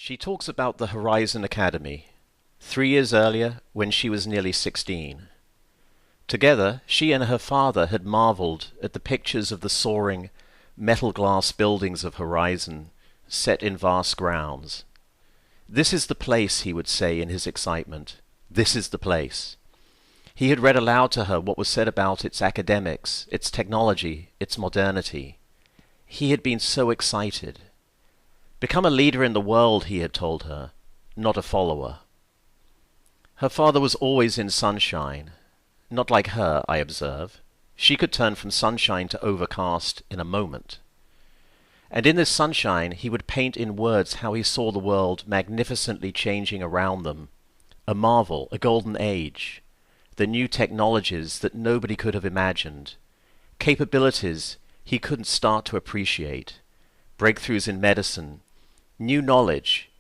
She talks about the Horizon Academy, 3 years earlier when she was nearly 16. Together, she and her father had marveled at the pictures of the soaring, metal-glass buildings of Horizon, set in vast grounds. "This is the place," he would say in his excitement. "This is the place." He had read aloud to her what was said about its academics, its technology, its modernity. He had been so excited. Become a leader in the world, he had told her, not a follower. Her father was always in sunshine. Not like her, I observe. She could turn from sunshine to overcast in a moment. And in this sunshine he would paint in words how he saw the world magnificently changing around them, a marvel, a golden age, the new technologies that nobody could have imagined, capabilities he couldn't start to appreciate, breakthroughs in medicine, new knowledge,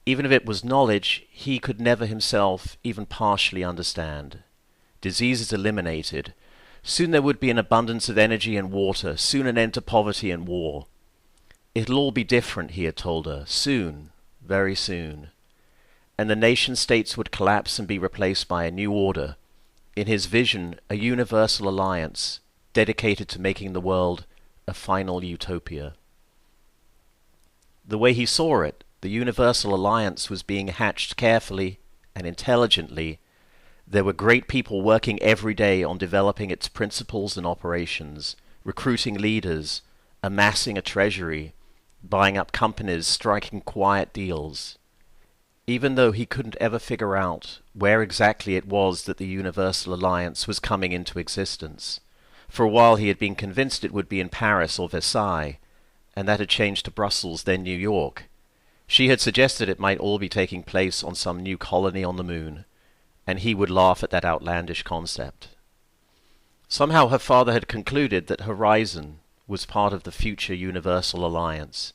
even if it was knowledge he could never himself even partially understand. Diseases eliminated. Soon there would be an abundance of energy and water, soon an end to poverty and war. It'll all be different, he had told her, soon, very soon. And the nation-states would collapse and be replaced by a new order. In his vision, a universal alliance, dedicated to making the world a final utopia. The way he saw it, the universal alliance was being hatched carefully and intelligently. There were great people working every day on developing its principles and operations, recruiting leaders, amassing a treasury, buying up companies, striking quiet deals. Even though he couldn't ever figure out where exactly it was that the Universal Alliance was coming into existence. For a while he had been convinced it would be in Paris or Versailles, and that had changed to Brussels, then New York. She had suggested it might all be taking place on some new colony on the moon, and he would laugh at that outlandish concept. Somehow her father had concluded that Horizon was part of the future Universal Alliance.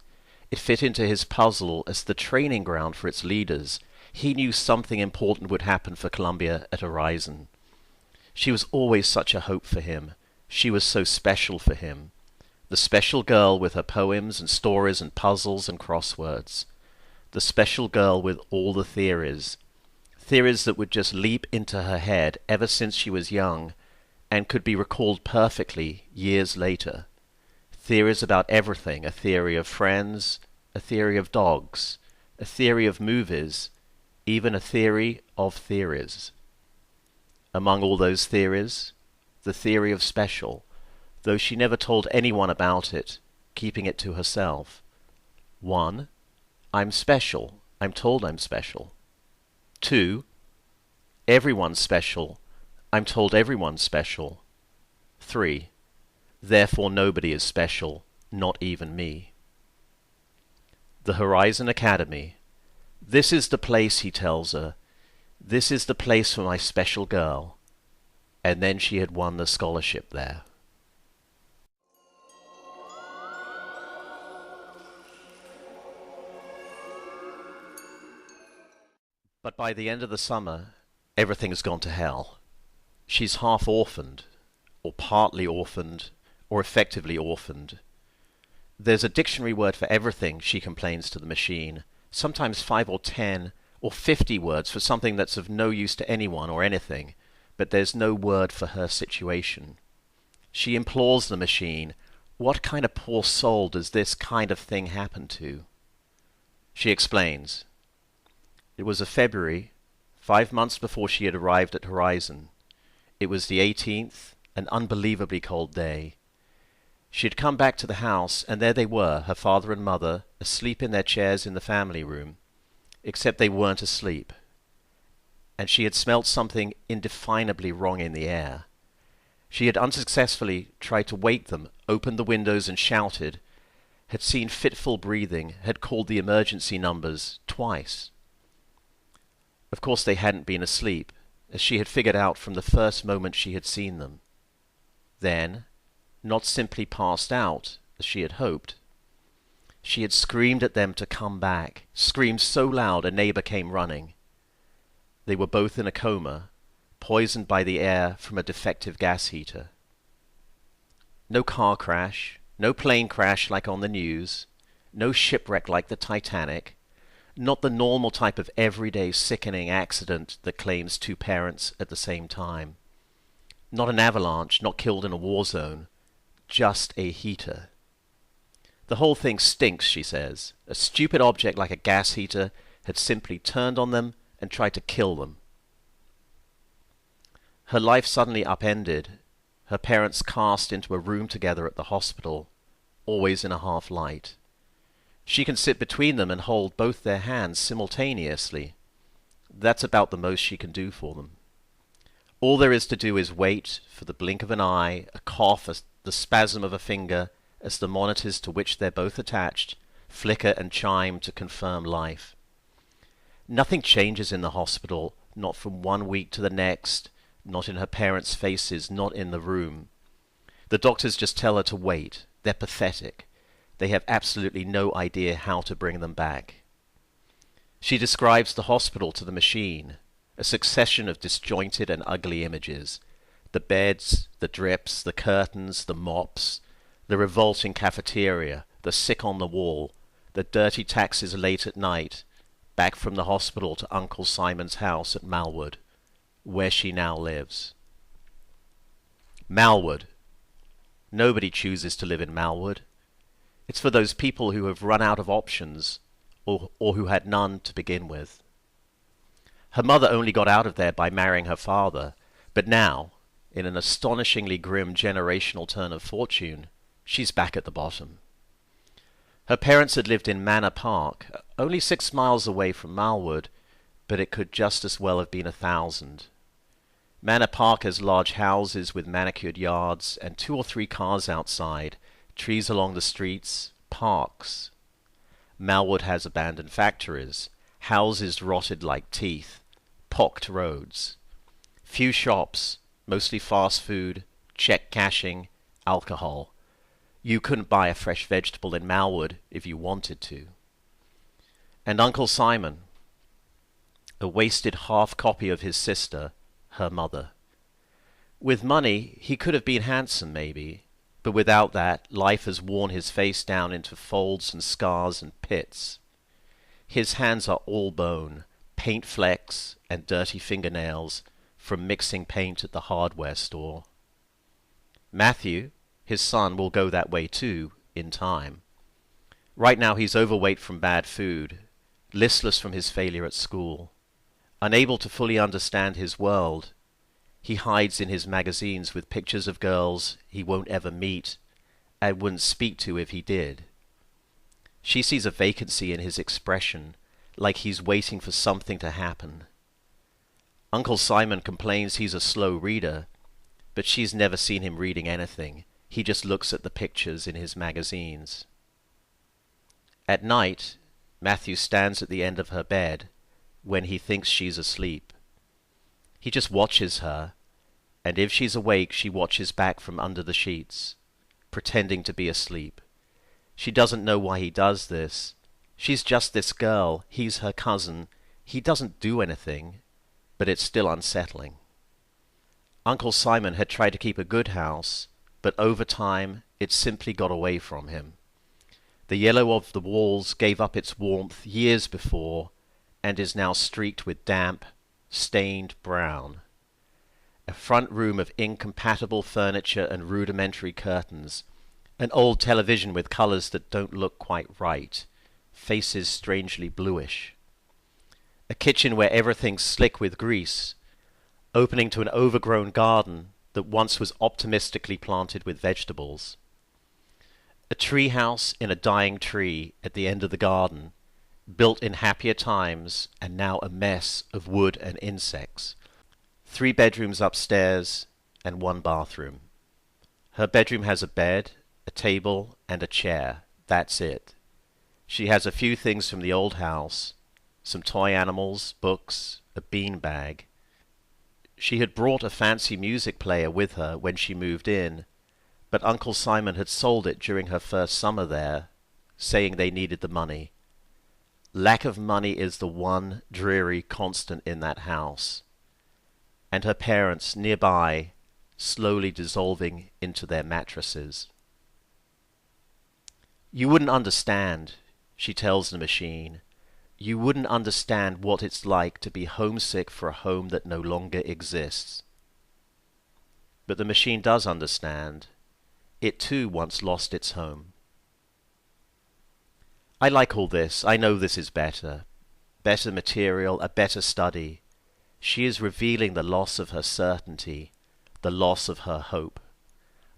It fit into his puzzle as the training ground for its leaders. He knew something important would happen for Columbia at Horizon. She was always such a hope for him. She was so special for him. The special girl with her poems and stories and puzzles and crosswords. The special girl with all the theories. Theories that would just leap into her head ever since she was young and could be recalled perfectly years later. Theories about everything, a theory of friends, a theory of dogs, a theory of movies, even a theory of theories. Among all those theories, the theory of special, though she never told anyone about it, keeping it to herself. 1. I'm special. I'm told I'm special. 2. Everyone's special. I'm told everyone's special. 3. Therefore nobody is special, not even me. The Horizon Academy. This is the place, he tells her. This is the place for my special girl. And then she had won the scholarship there. But by the end of the summer, everything's gone to hell. She's half orphaned, or partly orphaned, or effectively orphaned. There's a dictionary word for everything, she complains to the machine, sometimes 5 or 10 or 50 words for something that's of no use to anyone or anything, but there's no word for her situation. She implores the machine, what kind of poor soul does this kind of thing happen to? She explains. It was a February, 5 months before she had arrived at Horizon. It was the 18th, an unbelievably cold day. She had come back to the house, and there they were, her father and mother, asleep in their chairs in the family room, except they weren't asleep. And she had smelt something indefinably wrong in the air. She had unsuccessfully tried to wake them, opened the windows and shouted, had seen fitful breathing, had called the emergency numbers twice. Of course they hadn't been asleep, as she had figured out from the first moment she had seen them. Then, not simply passed out, as she had hoped. She had screamed at them to come back, screamed so loud a neighbor came running. They were both in a coma, poisoned by the air from a defective gas heater. No car crash, no plane crash like on the news, no shipwreck like the Titanic, Not the normal type of everyday sickening accident that claims two parents at the same time. Not an avalanche, not killed in a war zone. Just a heater. The whole thing stinks, she says. A stupid object like a gas heater had simply turned on them and tried to kill them. Her life suddenly upended, her parents cast into a room together at the hospital, always in a half light. She can sit between them and hold both their hands simultaneously. That's about the most she can do for them. All there is to do is wait for the blink of an eye, a cough, the spasm of a finger, as the monitors to which they're both attached flicker and chime to confirm life. Nothing changes in the hospital, not from one week to the next, not in her parents' faces, not in the room. The doctors just tell her to wait. They're pathetic. They have absolutely no idea how to bring them back. She describes the hospital to the machine, a succession of disjointed and ugly images. The beds, the drips, the curtains, the mops, the revolting cafeteria, the sick on the wall, the dirty taxis late at night, back from the hospital to Uncle Simon's house at Malwood, where she now lives. Malwood. Nobody chooses to live in Malwood. It's for those people who have run out of options, or who had none to begin with. Her mother only got out of there by marrying her father, but now, in an astonishingly grim generational turn of fortune, she's back at the bottom. Her parents had lived in Manor Park, only 6 miles away from Malwood, but it could just as well have been 1,000. Manor Park has large houses with manicured yards and 2 or 3 cars outside, trees along the streets, parks. Malwood has abandoned factories, houses rotted like teeth, pocked roads. Few shops, mostly fast food, check cashing, alcohol. You couldn't buy a fresh vegetable in Malwood if you wanted to. And Uncle Simon, a wasted half copy of his sister, her mother. With money, he could have been handsome, maybe, but without that, life has worn his face down into folds and scars and pits. His hands are all bone, paint flecks and dirty fingernails from mixing paint at the hardware store. Matthew, his son, will go that way too, in time. Right now he's overweight from bad food, listless from his failure at school. Unable to fully understand his world, he hides in his magazines with pictures of girls he won't ever meet and wouldn't speak to if he did. She sees a vacancy in his expression, like he's waiting for something to happen. Uncle Simon complains he's a slow reader, but she's never seen him reading anything. He just looks at the pictures in his magazines. At night, Matthew stands at the end of her bed when he thinks she's asleep. He just watches her, and if she's awake, she watches back from under the sheets, pretending to be asleep. She doesn't know why he does this. She's just this girl. He's her cousin. He doesn't do anything, but it's still unsettling. Uncle Simon had tried to keep a good house, but over time it simply got away from him. The yellow of the walls gave up its warmth years before, and is now streaked with damp, stained brown. A front room of incompatible furniture and rudimentary curtains, an old television with colors that don't look quite right, faces strangely bluish. A kitchen where everything's slick with grease, opening to an overgrown garden that once was optimistically planted with vegetables. A tree house in a dying tree at the end of the garden, built in happier times and now a mess of wood and insects. 3 bedrooms upstairs and 1 bathroom. Her bedroom has a bed, a table, and a chair. That's it. She has a few things from the old house, some toy animals, books, a bean bag. She had brought a fancy music player with her when she moved in, but Uncle Simon had sold it during her first summer there, saying they needed the money. Lack of money is the one dreary constant in that house, and her parents nearby, slowly dissolving into their mattresses. You wouldn't understand, she tells the machine, you wouldn't understand what it's like to be homesick for a home that no longer exists. But the machine does understand. It too once lost its home. I like all this. I know this is better. Better material, a better study. She is revealing the loss of her certainty, the loss of her hope.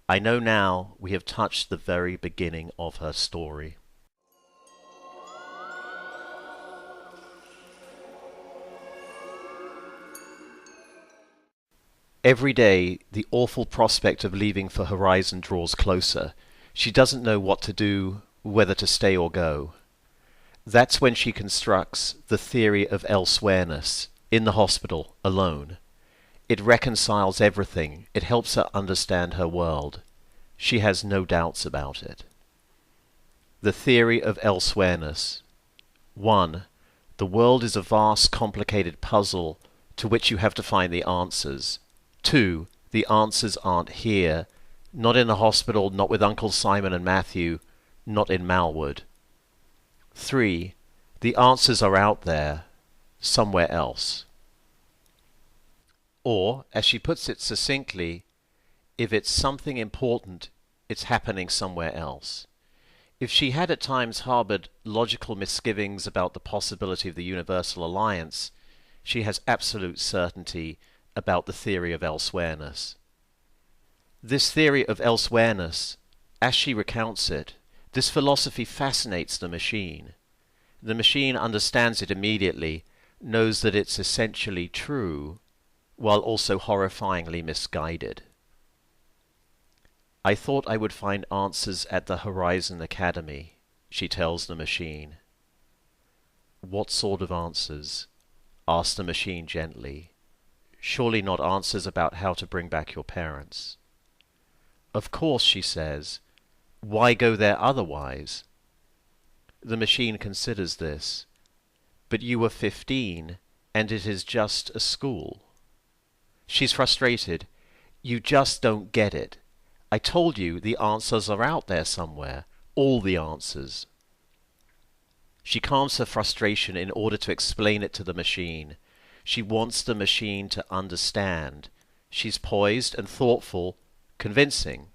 I know now we have touched the very beginning of her story. Every day, the awful prospect of leaving for Horizon draws closer. She doesn't know what to do, whether to stay or go. That's when she constructs the theory of Elsewhereness, in the hospital, alone. It reconciles everything. It helps her understand her world. She has no doubts about it. The theory of Elsewhereness. 1. The world is a vast, complicated puzzle to which you have to find the answers. 2. The answers aren't here, not in the hospital, not with Uncle Simon and Matthew, not in Malwood. 3. The answers are out there, somewhere else. Or, as she puts it succinctly, if it's something important, it's happening somewhere else. If she had at times harbored logical misgivings about the possibility of the Universal Alliance, she has absolute certainty about the theory of Elsewhereness. This theory of Elsewhereness, as she recounts it, this philosophy fascinates the machine. The machine understands it immediately, knows that it's essentially true, while also horrifyingly misguided. I thought I would find answers at the Horizon Academy, she tells the machine. What sort of answers? Asks the machine gently. Surely not answers about how to bring back your parents. Of course, she says. Why go there otherwise? The machine considers this. But you were 15, and it is just a school. She's frustrated. You just don't get it. I told you the answers are out there somewhere. All the answers. She calms her frustration in order to explain it to the machine. She wants the machine to understand. She's poised and thoughtful, convincing.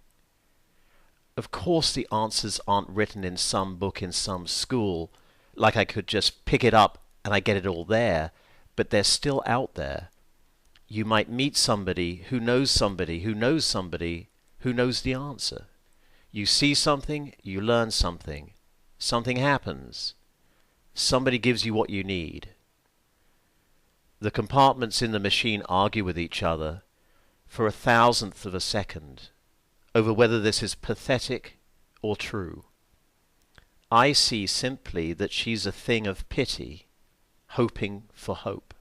Of course the answers aren't written in some book in some school, like I could just pick it up and I get it all there, but they're still out there. You might meet somebody who knows somebody who knows somebody who knows the answer. You see something, you learn something. Something happens. Somebody gives you what you need. The compartments in the machine argue with each other for 1,000th of a second over whether this is pathetic or true. I see simply that she's a thing of pity, hoping for hope.